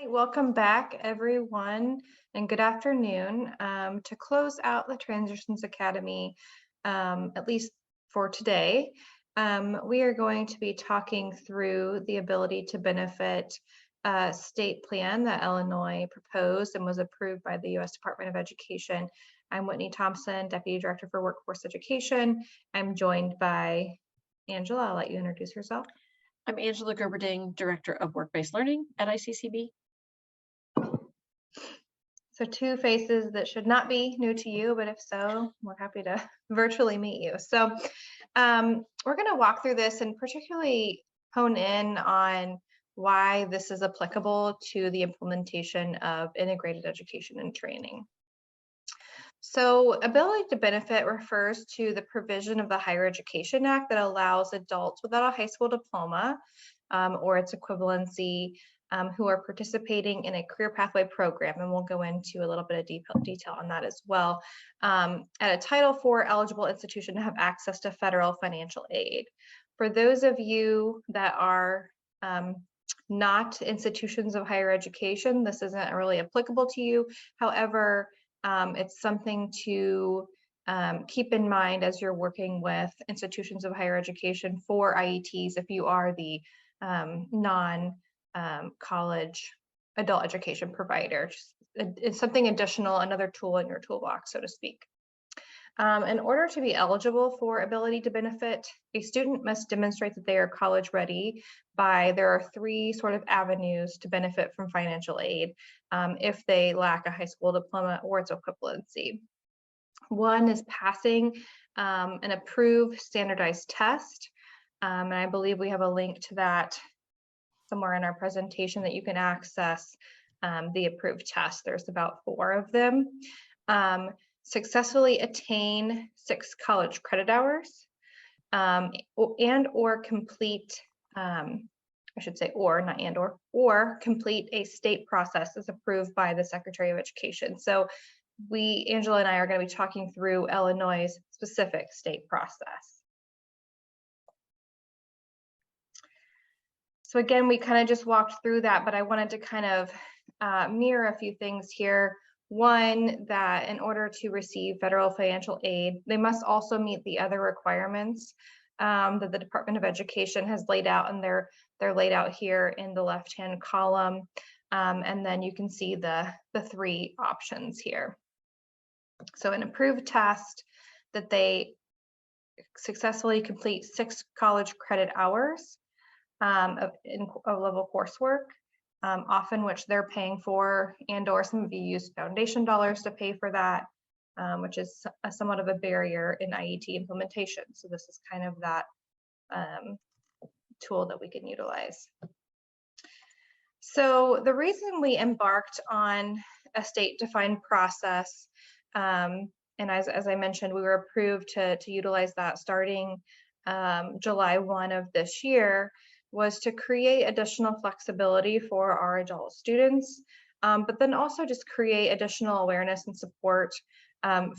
Welcome back, everyone, and good afternoon. To close out the Transitions Academy, at least for today, we are going to be talking through the ability to benefit state plan that Illinois proposed and was approved by the U.S. Department of Education. I'm Whitney Thompson, Deputy Director for Workforce Education. I'm joined by Angela. I'll let you introduce yourself. I'm Angela Gerberding, Director of Work-Based Learning at ICCB. So two faces that should not be new to you, but if so, we're happy to virtually meet you. So we're going to walk through this and particularly hone in on why this is applicable to the implementation of integrated education and training. So ability to benefit refers to the provision of the Higher Education Act that allows adults without a high school diploma or its equivalency who are participating in a career pathway program, and we'll go into a little bit of detail on that as well, at a Title IV eligible institution to have access to federal financial aid. For those of you that are not institutions of higher education, this isn't really applicable to you. However, it's something to keep in mind as you're working with institutions of higher education for IETs if you are the non-college adult education provider. It's something additional, another tool in your toolbox, so to speak. In order to be eligible for ability to benefit, a student must demonstrate that they are college ready there are three sort of avenues to benefit from financial aid if they lack a high school diploma or its equivalency. One is passing an approved standardized test, and I believe we have a link to that somewhere in our presentation that you can access the approved test. There's about 4 of them. Successfully attain 6 college credit hours and or complete, I should say or, not and or complete a state process as approved by the Secretary of Education. So Angela and I are going to be talking through Illinois' specific state process. So again, we kind of just walked through that, but I wanted to kind of mirror a few things here. One, that in order to receive federal financial aid, they must also meet the other requirements that the Department of Education has laid out, and they're laid out here in the left-hand column. And then you can see the 3 options here. So an approved test that they successfully complete 6 college credit hours of level coursework, often which they're paying for, and or some of you use foundation dollars to pay for that, which is somewhat of a barrier in IET implementation. So this is kind of that tool that we can utilize. So the reason we embarked on a state-defined process, and as I mentioned, we were approved to utilize that starting July 1 of this year, was to create additional flexibility for our adult students, but then also just create additional awareness and support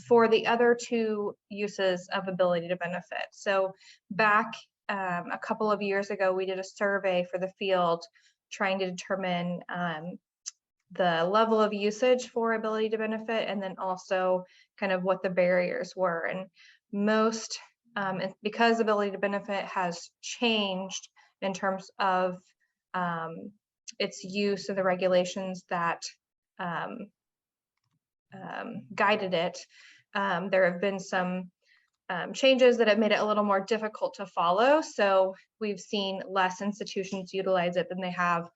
for the other 2 uses of ability to benefit. So back a couple of years ago, we did a survey for the field trying to determine the level of usage for ability to benefit, and then also kind of what the barriers were. And most, because ability to benefit has changed in terms of its use and the regulations that guided it, there have been some changes that have made it a little more difficult to follow. So we've seen less institutions utilize it than they have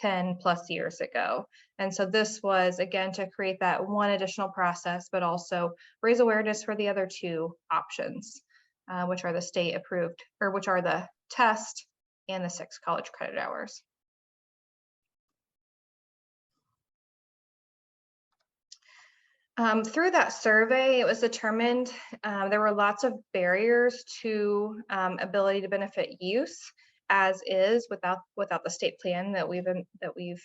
10+ years ago. And so this was, again, to create that one additional process, but also raise awareness for the other 2 options, which are the state approved, or which are the test and the 6 college credit hours. Through that survey, it was determined there were lots of barriers to ability to benefit use as is without the state plan that we've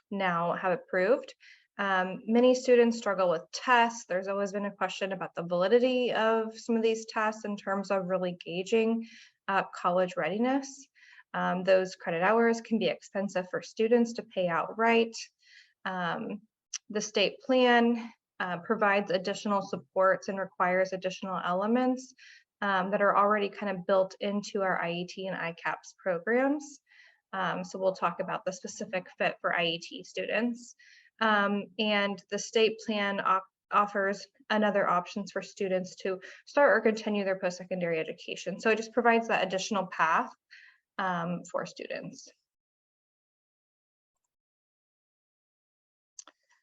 now have approved. Many students struggle with tests. There's always been a question about the validity of some of these tests in terms of really gauging college readiness. Those credit hours can be expensive for students to pay outright. The state plan provides additional supports and requires additional elements that are already kind of built into our IET and ICAPS programs. So we'll talk about the specific fit for IET students. And the state plan offers another options for students to start or continue their post-secondary education. So it just provides that additional path for students.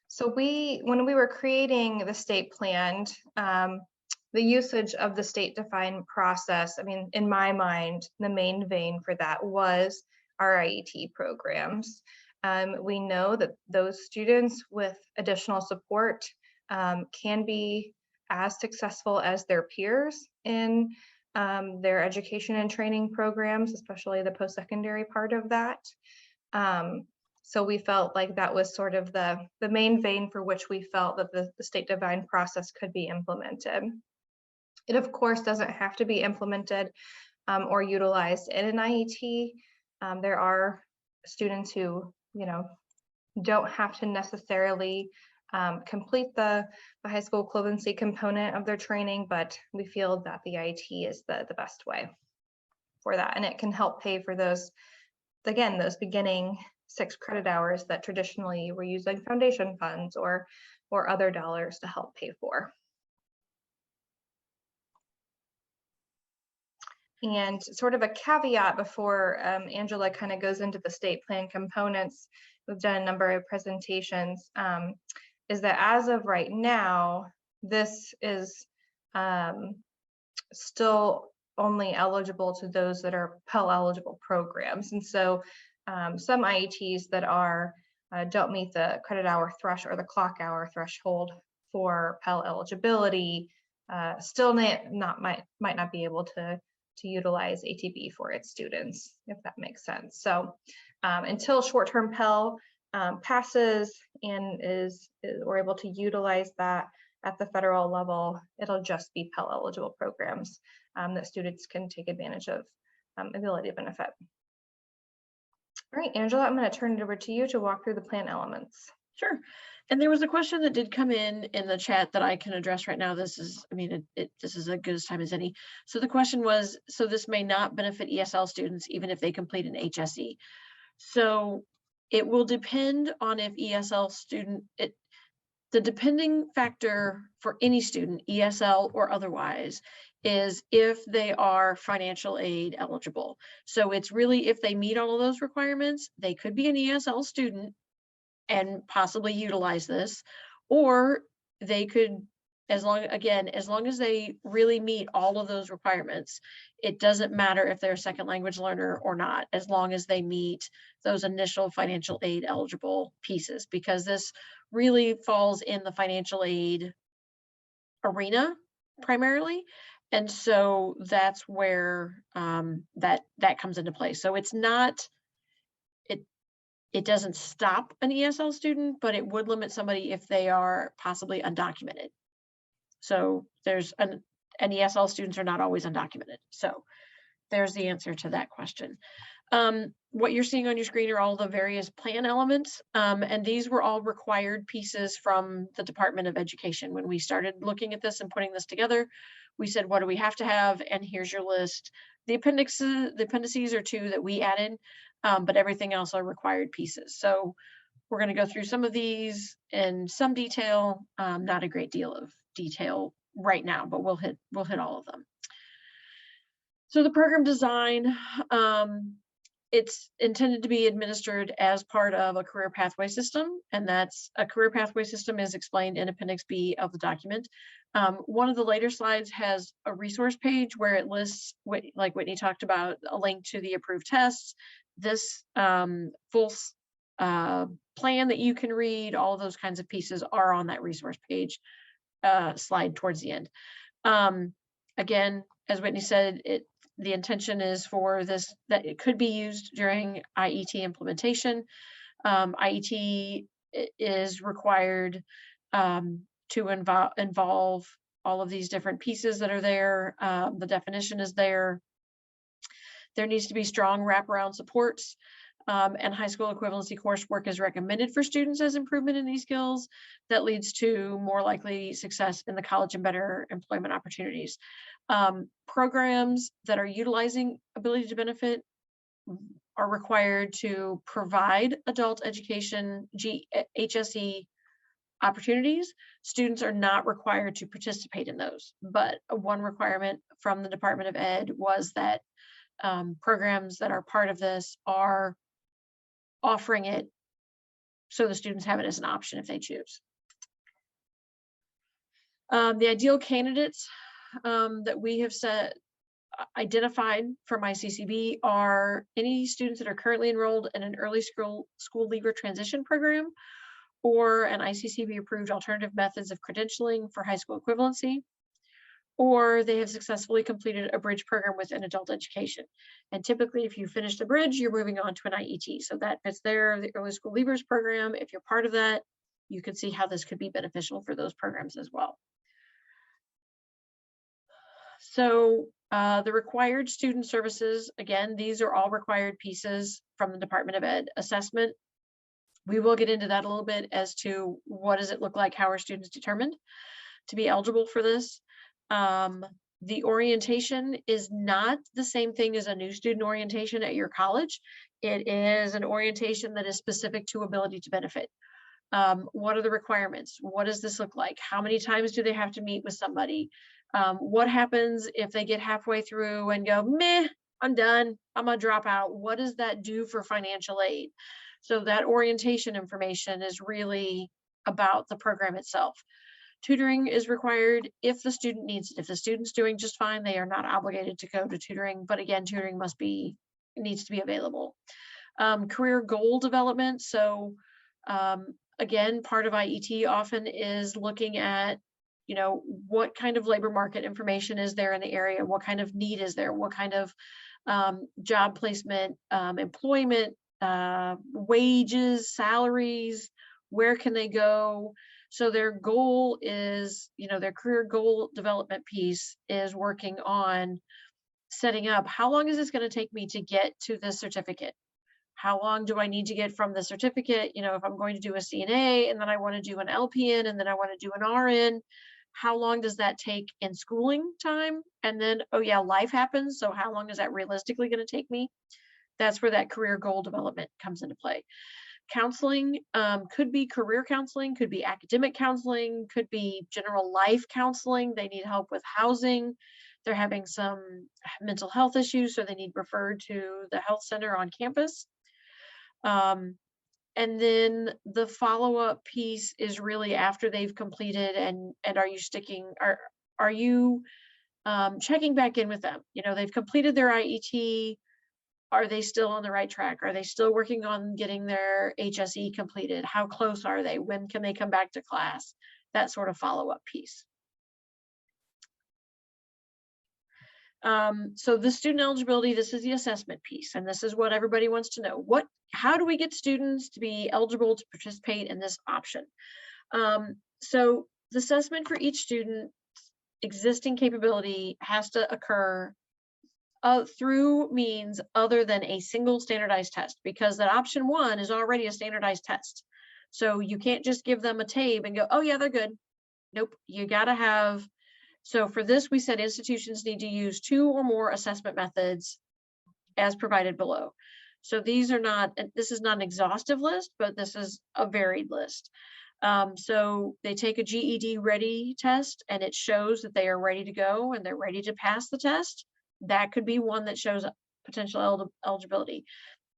So when we were creating the state plan, the usage of the state defined process, I mean, in my mind, the main vein for that was our IET programs. We know that those students with additional support can be as successful as their peers in their education and training programs, especially the post-secondary part of that. So we felt like that was sort of the main vein for which we felt that the state defined process could be implemented. It, of course, doesn't have to be implemented or utilized in an IET. There are students who, don't have to necessarily complete the high school equivalency component of their training, but we feel that the IET is the best way for that. And it can help pay for those, again, those beginning 6 credit hours that traditionally we're using foundation funds or other dollars to help pay for. And sort of a caveat before Angela kind of goes into the state plan components, we've done a number of presentations, is that as of right now, this is still only eligible to those that are Pell eligible programs. And so some IETs that are don't meet the credit hour threshold or the clock hour threshold for Pell eligibility still might not be able to utilize ATB for its students, if that makes sense. So until short-term Pell passes and we're able to utilize that at the federal level, it'll just be Pell eligible programs that students can take advantage of ability benefit. All right, Angela, I'm going to turn it over to you to walk through the plan elements. Sure. And there was a question that did come in the chat that I can address right now. This is, I mean, this is as good as time as any. So the question was, so this may not benefit ESL students even if they complete an HSE. So it will depend on if ESL student, the depending factor for any student, ESL or otherwise, is if they are financial aid eligible. So it's really if they meet all of those requirements, they could be an ESL student and possibly utilize this, or they could, as long as they really meet all of those requirements, it doesn't matter if they're a second language learner or not, as long as they meet those initial financial aid eligible pieces, because this really falls in the financial aid arena primarily. And so that's where that comes into play. So it's not, it doesn't stop an ESL student, but it would limit somebody if they are possibly undocumented. So there's an ESL students are not always undocumented. So there's the answer to that question. What you're seeing on your screen are all the various plan elements, and these were all required pieces from the Department of Education. When we started looking at this and putting this together, we said, what do we have to have? And here's your list. The appendices are 2 that we added, but everything else are required pieces. So we're going to go through some of these in some detail, not a great deal of detail right now, but we'll hit all of them. So the program design, it's intended to be administered as part of a career pathway system, and that's a career pathway system is explained in Appendix B of the document. One of the later slides has a resource page where it lists, like Whitney talked about, a link to the approved tests. This full plan that you can read, all those kinds of pieces are on that resource page slide towards the end. Again, as Whitney said, the intention is for this, that it could be used during IET implementation. IET is required to involve all of these different pieces that are there. The definition is there. There needs to be strong wraparound supports, and high school equivalency coursework is recommended for students as improvement in these skills that leads to more likely success in the college and better employment opportunities. Programs that are utilizing ability to benefit are required to provide adult education HSE opportunities. Students are not required to participate in those, but one requirement from the Department of Ed was that programs that are part of this are offering it so the students have it as an option if they choose. The ideal candidates that we have identified from ICCB are any students that are currently enrolled in an early school leaver transition program or an ICCB approved alternative methods of credentialing for high school equivalency, or they have successfully completed a bridge program within adult education. And typically, if you finish the bridge, you're moving on to an IET. So that fits there, the early school leavers program. If you're part of that, you can see how this could be beneficial for those programs as well. So the required student services, again, these are all required pieces from the Department of Ed. Assessment, we will get into that a little bit as to what does it look like, how are students determined to be eligible for this. The orientation is not the same thing as a new student orientation at your college. It is an orientation that is specific to ability to benefit. What are the requirements? What does this look like? How many times do they have to meet with somebody? What happens if they get halfway through and go, meh, I'm done, I'm gonna drop out? What does that do for financial aid? So that orientation information is really about the program itself. Tutoring is required if the student needs it. If the student's doing just fine, they are not obligated to go to tutoring, but again, tutoring needs to be available. Career goal development. So again, part of IET often is looking at, you know, what kind of labor market information is there in the area? What kind of need is there? What kind of job placement, employment, wages, salaries, where can they go? So their goal is, you know, their career goal development piece is working on setting up, how long is this going to take me to get to this certificate? How long do I need to get from the certificate? You know, if I'm going to do a CNA and then I want to do an LPN and then I want to do an RN, how long does that take in schooling time? And then, oh yeah, life happens. So how long is that realistically going to take me? That's where that career goal development comes into play. Counseling could be career counseling, could be academic counseling, could be general life counseling. They need help with housing. They're having some mental health issues, so they need referred to the health center on campus. And then the follow-up piece is really after they've completed and are you checking back in with them? You know, they've completed their IET. Are they still on the right track? Are they still working on getting their HSE completed? How close are they? When can they come back to class? That sort of follow-up piece. So the student eligibility, this is the assessment piece, and this is what everybody wants to know. How do we get students to be eligible to participate in this option? So the assessment for each student's existing capability has to occur through means other than a single standardized test, because that option 1 is already a standardized test. So you can't just give them a tape and go, oh yeah, they're good. Nope, you gotta have. So for this, we said institutions need to use 2 or more assessment methods as provided below. So these are not, this is not an exhaustive list, but this is a varied list. So they take a GED ready test and it shows that they are ready to go and they're ready to pass the test. That could be one that shows potential eligibility.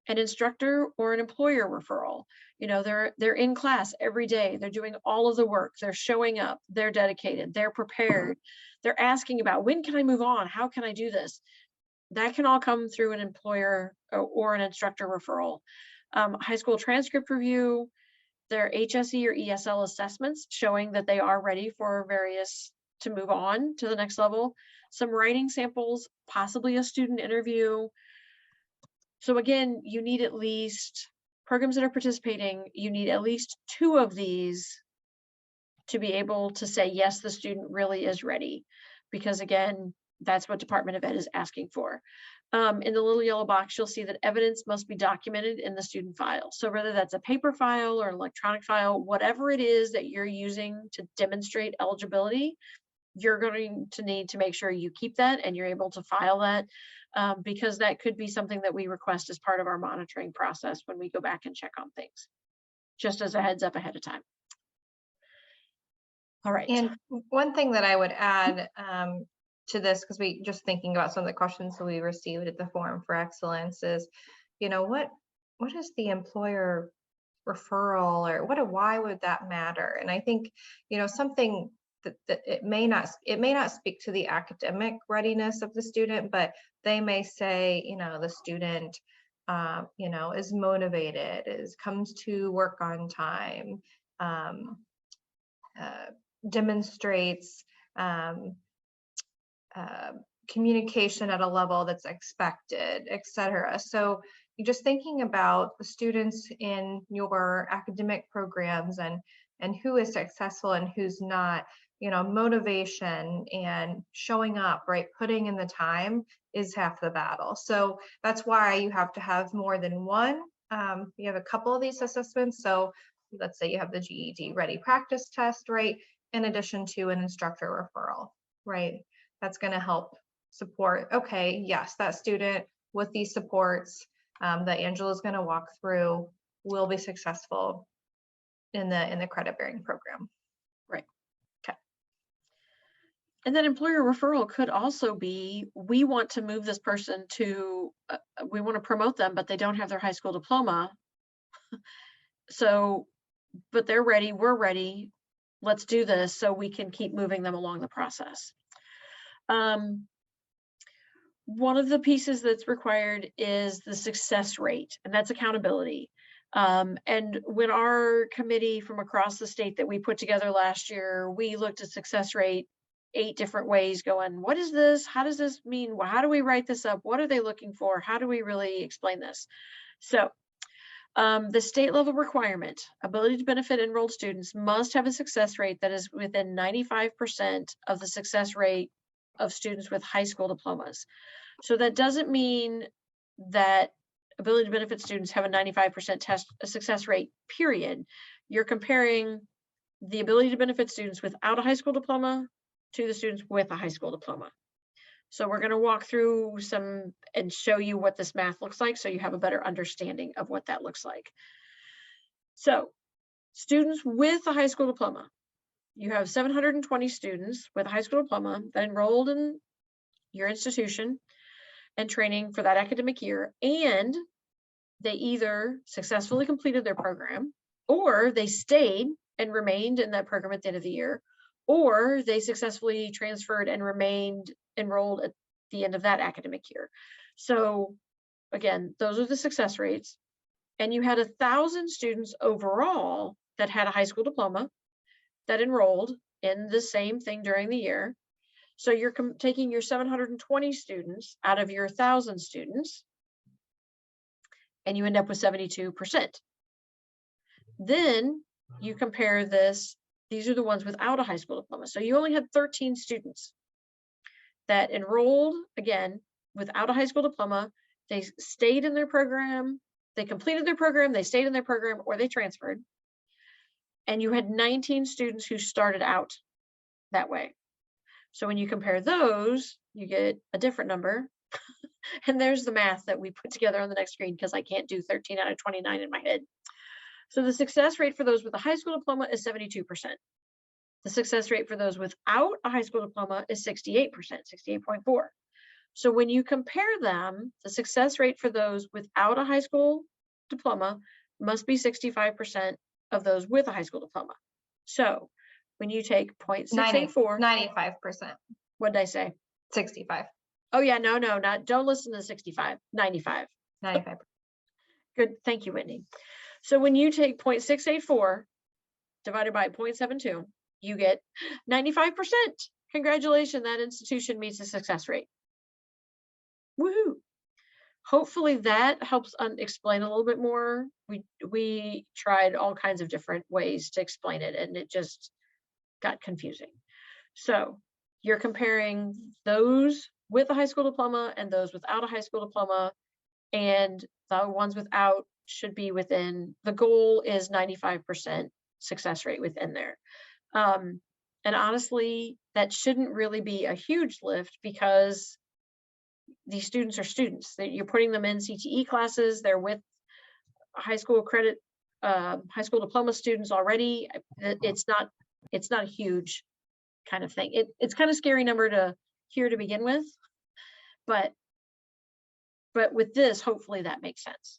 An instructor or an employer referral. You know, they're in class every day. They're doing all of the work. They're showing up. They're dedicated. They're prepared. They're asking about, when can I move on? How can I do this? That can all come through an employer or an instructor referral. High school transcript review, their HSE or ESL assessments showing that they are ready for to move on to the next level. Some writing samples, possibly a student interview. So again, you need at least, programs that are participating, you need at least 2 of these to be able to say, yes, the student really is ready. Because again, that's what Department of Ed is asking for. In the little yellow box, you'll see that evidence must be documented in the student file. So whether that's a paper file or electronic file, whatever it is that you're using to demonstrate eligibility, you're going to need to make sure you keep that and you're able to file that, because that could be something that we request as part of our monitoring process when we go back and check on things, just as a heads up ahead of time. All right. And one thing that I would add to this, because we just thinking about some of the questions that we received at the Forum for Excellence is, what is the employer referral, or why would that matter? And I think, something that it may not speak to the academic readiness of the student, but they may say, the student, is motivated, comes to work on time, demonstrates communication at a level that's expected, etc. So you're just thinking about the students in your academic programs and who is successful and who's not. Motivation and showing up, right? Putting in the time is half the battle. So that's why you have to have more than one. You have a couple of these assessments. So let's say you have the GED ready practice test, right? In addition to an instructor referral, right? That's going to help support, okay, yes, that student with these supports that Angela's going to walk through will be successful in the credit bearing program. Right. Okay. And then employer referral could also be, we want to move this person to, we want to promote them, but they don't have their high school diploma. So, but they're ready, we're ready. Let's do this so we can keep moving them along the process. One of the pieces that's required is the success rate, and that's accountability. And when our committee from across the state that we put together last year, we looked at success rate 8 different ways, going, what is this? How does this mean? How do we write this up? What are they looking for? How do we really explain this? So the state level requirement, ability to benefit enrolled students must have a success rate that is within 95% of the success rate of students with high school diplomas. So that doesn't mean that ability to benefit students have a 95% success rate, period. You're comparing the ability to benefit students without a high school diploma to the students with a high school diploma. So we're going to walk through some and show you what this math looks like so you have a better understanding of what that looks like. So students with a high school diploma, you have 720 students with a high school diploma that enrolled in your institution and training for that academic year, and they either successfully completed their program, or they stayed and remained in that program at the end of the year, or they successfully transferred and remained enrolled at the end of that academic year. So again, those are the success rates. And you had 1,000 students overall that had a high school diploma that enrolled in the same thing during the year. So you're taking your 720 students out of your 1,000 students, and you end up with 72%. Then you compare this, these are the ones without a high school diploma. So you only had 13 students that enrolled, again, without a high school diploma. They stayed in their program, they completed their program, they stayed in their program, or they transferred. And you had 19 students who started out that way. So when you compare those, you get a different number. And there's the math that we put together on the next screen because I can't do 13 out of 29 in my head. So the success rate for those with a high school diploma is 72%. The success rate for those without a high school diploma is 68%, 68.4. So when you compare them, the success rate for those without a high school diploma must be 65% of those with a high school diploma. So when you take 0.684, 95%. What did I say? 65. Oh yeah, no, don't listen to 65, 95. 95. Good, thank you, Whitney. So when you take 0.684 divided by 0.72, you get 95%. Congratulations, that institution meets the success rate. Woohoo! Hopefully that helps explain a little bit more. We tried all kinds of different ways to explain it, and it just got confusing. So you're comparing those with a high school diploma and those without a high school diploma, and the ones without should be within, the goal is 95% success rate within there. And honestly, that shouldn't really be a huge lift because these students are students. You're putting them in CTE classes, they're with high school credit, high school diploma students already. It's not a huge kind of thing. It's kind of scary number to hear to begin with, but with this, hopefully that makes sense.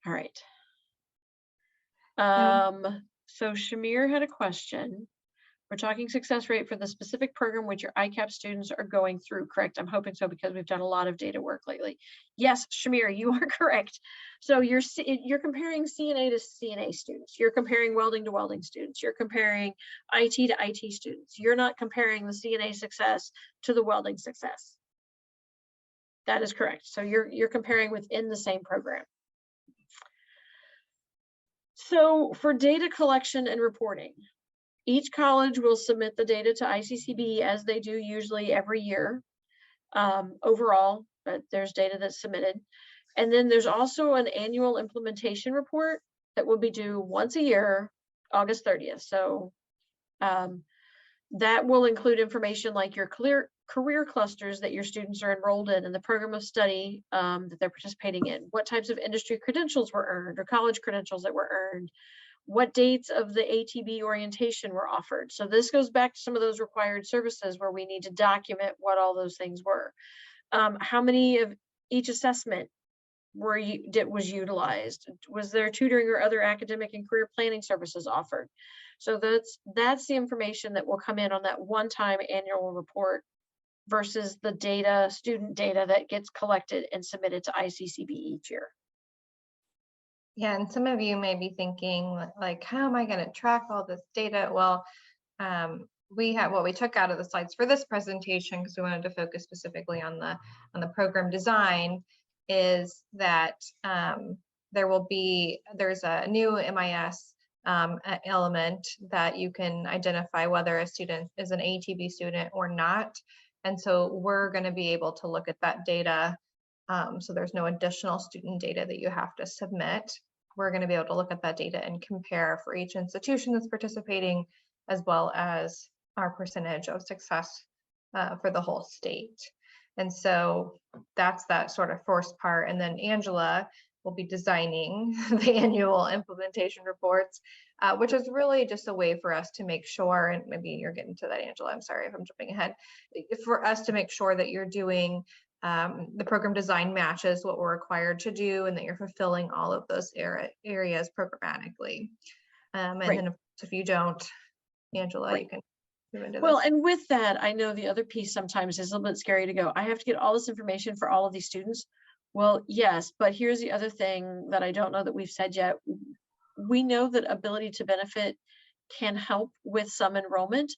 All right. So Shamir had a question. We're talking success rate for the specific program which your ICAP students are going through, correct? I'm hoping so because we've done a lot of data work lately. Yes, Shamir, you are correct. So you're comparing CNA to CNA students. You're comparing welding to welding students. You're comparing IT to IT students. You're not comparing the CNA success to the welding success. That is correct. So you're comparing within the same program. So for data collection and reporting, each college will submit the data to ICCB as they do usually every year. Overall, but there's data that's submitted. And then there's also an annual implementation report that will be due once a year, August 30th. So that will include information like your career clusters that your students are enrolled in and the program of study that they're participating in, what types of industry credentials were earned or college credentials that were earned, what dates of the ATB orientation were offered. So this goes back to some of those required services where we need to document what all those things were. How many of each assessment was utilized? Was there tutoring or other academic and career planning services offered? So that's the information that will come in on that one-time annual report versus the data, student data that gets collected and submitted to ICCB each year. Yeah, and some of you may be thinking, like, how am I going to track all this data? Well, we took out of the slides for this presentation, because we wanted to focus specifically on the program design, is that there's a new MIS element that you can identify whether a student is an ATB student or not. And so we're going to be able to look at that data. So there's no additional student data that you have to submit. We're going to be able to look at that data and compare for each institution that's participating, as well as our percentage of success for the whole state. And so that's that sort of first part. And then Angela will be designing the annual implementation reports, which is really just a way for us to make sure, and maybe you're getting to that, Angela, I'm sorry if I'm jumping ahead, for us to make sure that you're doing the program design matches what we're required to do, and that you're fulfilling all of those areas programmatically. And then if you don't, Angela, you can move into Well, this. and with that, I know the other piece sometimes is a little bit scary to go, I have to get all this information for all of these students. Well, yes, but here's the other thing that I don't know that we've said yet. We know that ability to benefit can help with some enrollment.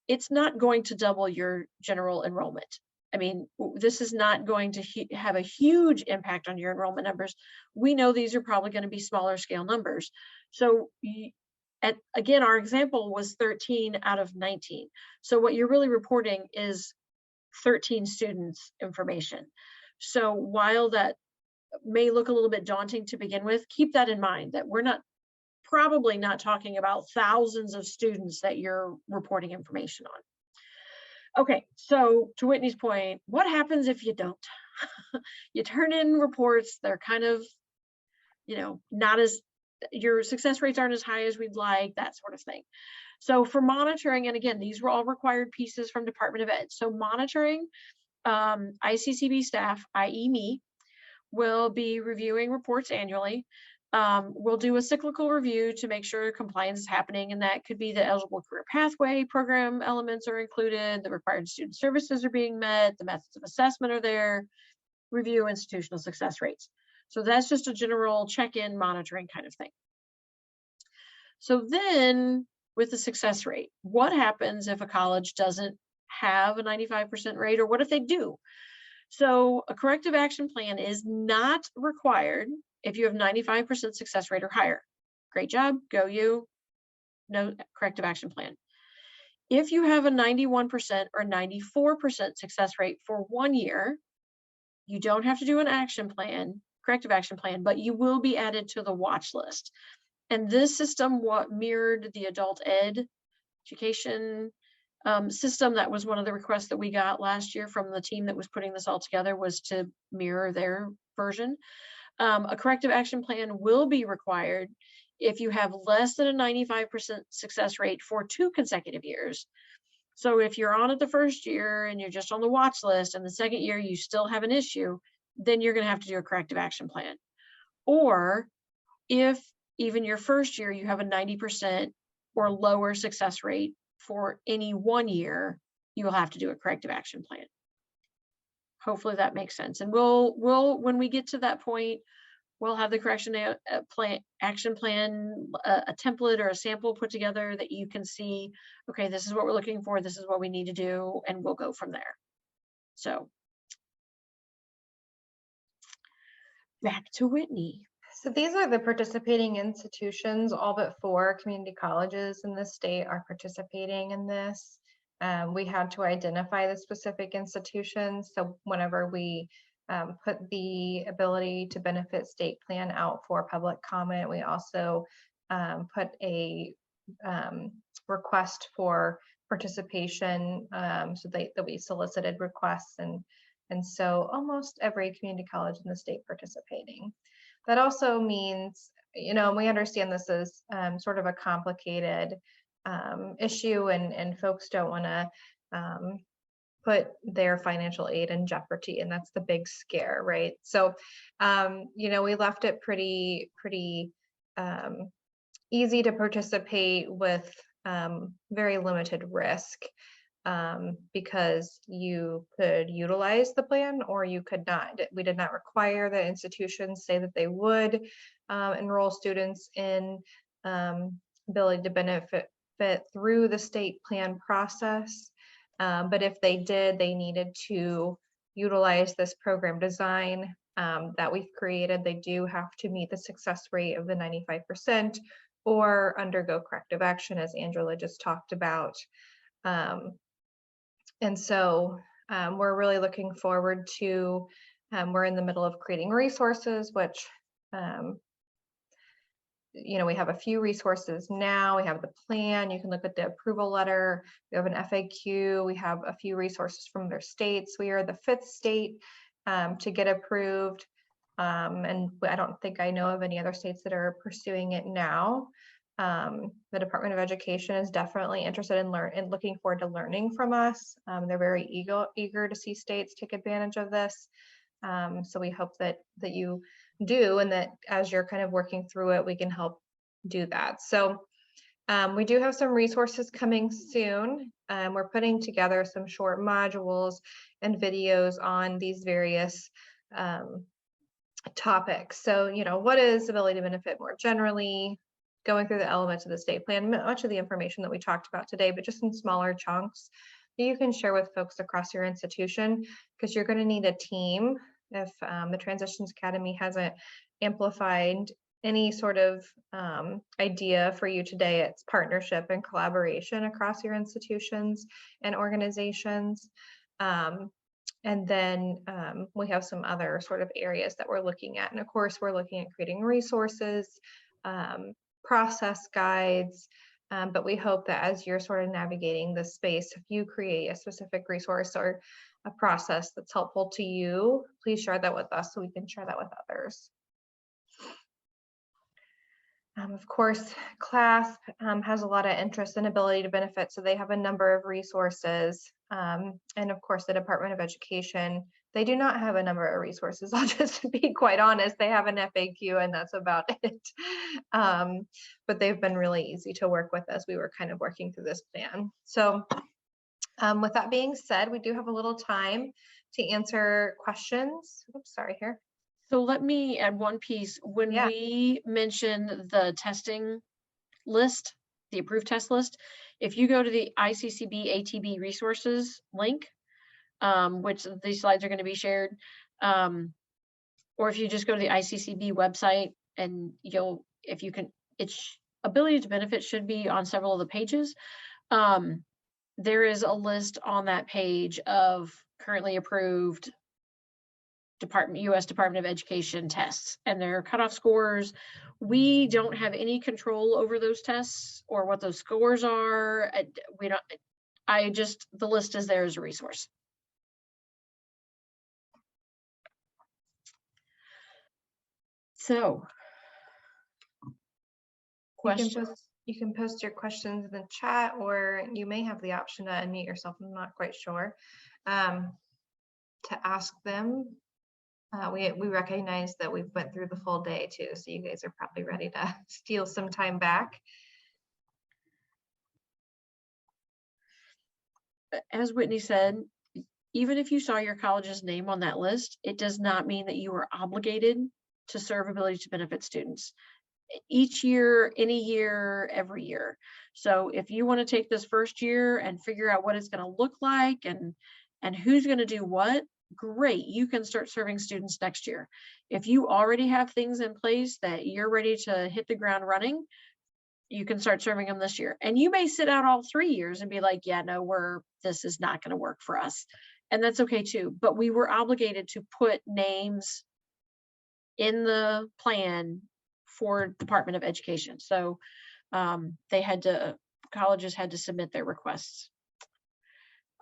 It's not going to double your general enrollment. I mean, this is not going to have a huge impact on your enrollment numbers. We know these are probably going to be smaller scale numbers. So again, our example was 13 out of 19. So what you're really reporting is 13 students' information. So while that may look a little bit daunting to begin with, keep that in mind, that we're probably not talking about thousands of students that you're reporting information on. Okay, so to Whitney's point, what happens if you don't? You turn in reports, they're kind of, not as, your success rates aren't as high as we'd like, that sort of thing. So for monitoring, and again, these were all required pieces from Department of Ed. So monitoring, ICCB staff, i.e. me, will be reviewing reports annually. We'll do a cyclical review to make sure compliance is happening, and that could be the eligible career pathway program elements are included, the required student services are being met, the methods of assessment are there, review institutional success rates. So that's just a general check-in monitoring kind of thing. So then with the success rate, what happens if a college doesn't have a 95% rate, or what if they do? So a corrective action plan is not required if you have 95% success rate or higher. Great job, go you, no corrective action plan. If you have a 91% or 94% success rate for 1 year, you don't have to do an action plan, corrective action plan, but you will be added to the watch list. And this system mirrored the adult ed education system. That was one of the requests that we got last year from the team that was putting this all together, was to mirror their version. A corrective action plan will be required if you have less than a 95% success rate for 2 consecutive years. So if you're on it the first year and you're just on the watch list, and the second year you still have an issue, then you're going to have to do a corrective action plan. Or if even your first year you have a 90% or lower success rate for any 1 year, you will have to do a corrective action plan. Hopefully that makes sense. And we'll when we get to that point, we'll have the action plan, a template or a sample put together that you can see, okay, this is what we're looking for, this is what we need to do, and we'll go from there. So back to Whitney. So these are the participating institutions. All but 4 community colleges in the state are participating in this. We had to identify the specific institutions. So whenever we put the ability to benefit state plan out for public comment, we also put a request for participation, so that we solicited requests, and so almost every community college in the state participating. That also means, we understand this is sort of a complicated issue, and folks don't want to put their financial aid in jeopardy, and that's the big scare, right? So, we left it pretty easy to participate with very limited risk, because you could utilize the plan or you could not. We did not require the institutions say that they would enroll students in ability to benefit through the state plan process. But if they did, they needed to utilize this program design that we've created. They do have to meet the success rate of the 95% or undergo corrective action, as Angela just talked about. And so we're really looking forward to, we're in the middle of creating resources, which, we have a few resources now. We have the plan. You can look at the approval letter. We have an FAQ. We have a few resources from their states. We are the 5th state to get approved. And I don't think I know of any other states that are pursuing it now. The Department of Education is definitely interested in looking forward to learning from us. They're very eager to see states take advantage of this. So we hope that you do, and that as you're kind of working through it, we can help do that. So we do have some resources coming soon. We're putting together some short modules and videos on these various topics. So, what is ability to benefit more generally? Going through the elements of the state plan, much of the information that we talked about today, but just in smaller chunks that you can share with folks across your institution, because you're going to need a team. If the Transitions Academy hasn't amplified any sort of idea for you today, it's partnership and collaboration across your institutions and organizations. And then we have some other sort of areas that we're looking at. And of course, we're looking at creating resources, process guides, but we hope that as you're sort of navigating this space, if you create a specific resource or a process that's helpful to you, please share that with us so we can share that with others. Of course, CLASP has a lot of interest in ability to benefit, so they have a number of resources. And of course, the Department of Education, they do not have a number of resources. I'll just be quite honest, they have an FAQ and that's about it. But they've been really easy to work with as we were kind of working through this plan. So with that being said, we do have a little time to answer questions. Oops, sorry here. So let me add one piece. When we mention the testing list, the approved test list, if you go to the ICCB ATB resources link, which these slides are going to be shared, or if you just go to the ICCB website, and if you can, its ability to benefit should be on several of the pages. there is a list on that page of currently approved U.S. Department of Education tests and their cutoff scores. We don't have any control over those tests or what those scores are. We don't. The list is there as a resource. So, question. You can post your questions in the chat, or you may have the option to unmute yourself. I'm not quite sure. To ask them. We recognize that we've went through the full day too, so you guys are probably ready to steal some time back. As Whitney said, even if you saw your college's name on that list, it does not mean that you are obligated to serve ability to benefit students. Each year, any year, every year. So if you want to take this first year and figure out what it's going to look like and who's going to do what, great, you can start serving students next year. If you already have things in place that you're ready to hit the ground running, you can start serving them this year. And you may sit out all 3 years and be like, yeah, no, this is not going to work for us. And that's okay too. But we were obligated to put names in the plan for Department of Education. So colleges had to submit their requests.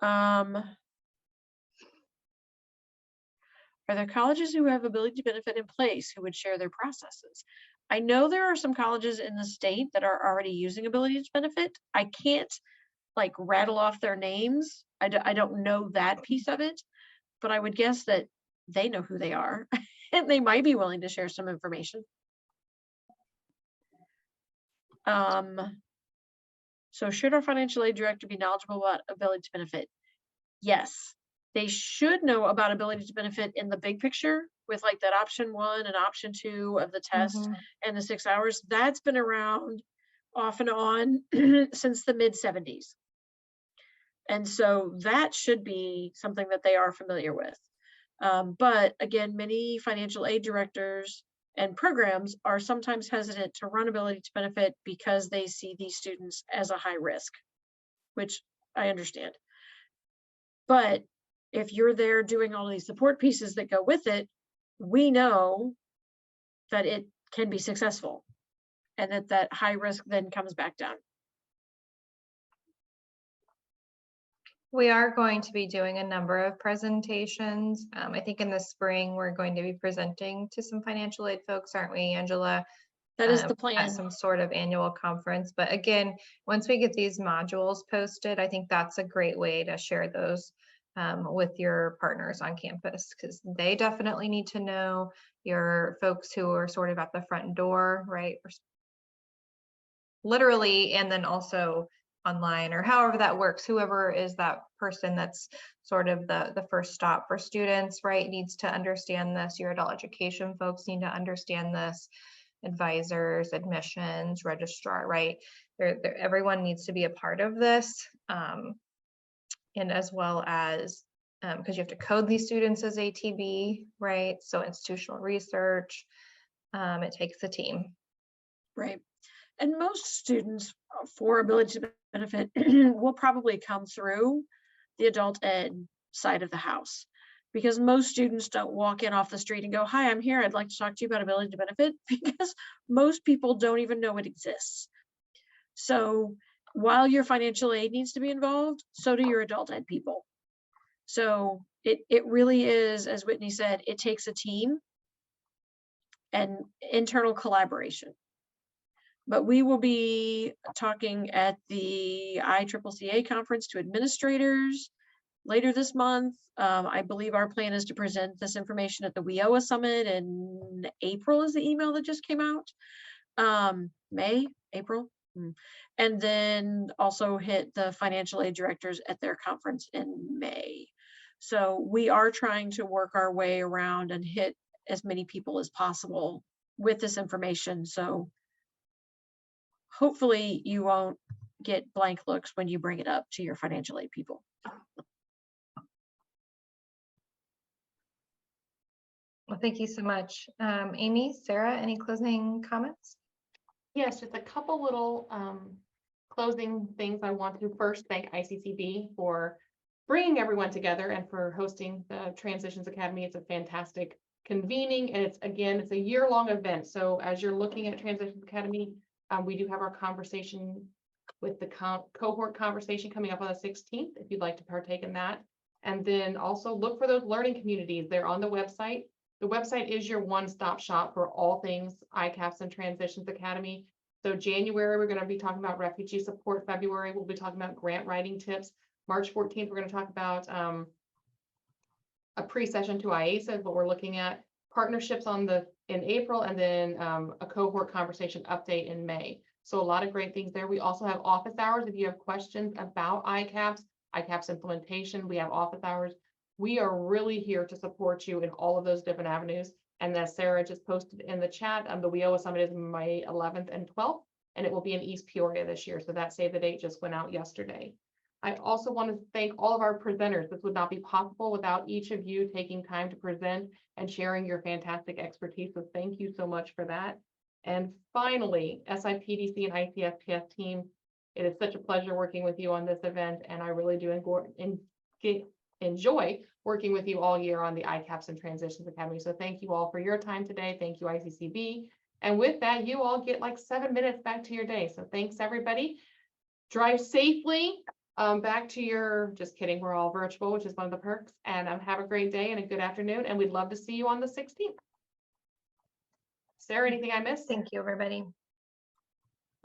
Are there colleges who have ability to benefit in place who would share their processes? I know there are some colleges in the state that are already using ability to benefit. I can't like rattle off their names. I don't know that piece of it, but I would guess that they know who they are and they might be willing to share some information. So should our financial aid director be knowledgeable about ability to benefit? Yes. They should know about ability to benefit in the big picture with like that option 1 and option 2 of the test and the 6 hours. That's been around off and on since the mid-70s. And so that should be something that they are familiar with. But again, many financial aid directors and programs are sometimes hesitant to run ability to benefit because they see these students as a high risk, which I understand. But if you're there doing all these support pieces that go with it, we know that it can be successful and that high risk then comes back down. We are going to be doing a number of presentations. I think in the spring, we're going to be presenting to some financial aid folks, aren't we, Angela? That is the plan. At some sort of annual conference. But again, once we get these modules posted, I think that's a great way to share those with your partners on campus, because they definitely need to know your folks who are sort of at the front door, right? Literally, and then also online or however that works, whoever is that person that's sort of the first stop for students, right, needs to understand this. Your adult education folks need to understand this. Advisors, admissions, registrar, right? Everyone needs to be a part of this. And as well as, because you have to code these students as ATB, right? So institutional research, it takes a team. Right. And most students for ability to benefit will probably come through the adult ed side of the house, because most students don't walk in off the street and go, hi, I'm here, I'd like to talk to you about ability to benefit, because most people don't even know it exists. So while your financial aid needs to be involved, so do your adult ed people. So it really is, as Whitney said, it takes a team and internal collaboration. But we will be talking at the ICCCA conference to administrators later this month. I believe our plan is to present this information at the WIOA Summit in April is the email that just came out. April. And then also hit the financial aid directors at their conference in May. So we are trying to work our way around and hit as many people as possible with this information. So hopefully you won't get blank looks when you bring it up to your financial aid people. Well, thank you so much. Amy, Sarah, any closing comments? Yes, just a couple little closing things, I want to first thank ICCB for bringing everyone together and for hosting the Transitions Academy. It's a fantastic convening, and it's a year-long event. So as you're looking at Transitions Academy, we do have our conversation with the cohort conversation coming up on the 16th, if you'd like to partake in that. And then also look for those learning communities. They're on the website. The website is your one-stop shop for all things ICAPS and Transitions Academy. So January, we're going to be talking about refugee support. February, we'll be talking about grant writing tips. March 14th, we're going to talk about a pre-session to IASA, what we're looking at, partnerships in April, and then a cohort conversation update in May. So a lot of great things there. We also have office hours. If you have questions about ICAPS implementation, we have office hours. We are really here to support you in all of those different avenues. And as Sarah just posted in the chat, the WIOA Summit is May 11th and 12th, and it will be in East Peoria this year. So that save the date just went out yesterday. I also want to thank all of our presenters. This would not be possible without each of you taking time to present and sharing your fantastic expertise. So thank you so much for that. And finally, SIPDC and ICSPS team, it is such a pleasure working with you on this event, and I really do enjoy working with you all year on the ICAPS and Transitions Academy. So thank you all for your time today. Thank you, ICCB. And with that, you all get like 7 minutes back to your day. So thanks, everybody. Drive safely back to your, just kidding, we're all virtual, which is one of the perks. And have a great day and a good afternoon. And we'd love to see you on the 16th. Sarah, anything I missed? Thank you, everybody.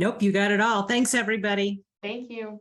Nope, you got it all. Thanks, everybody. Thank you.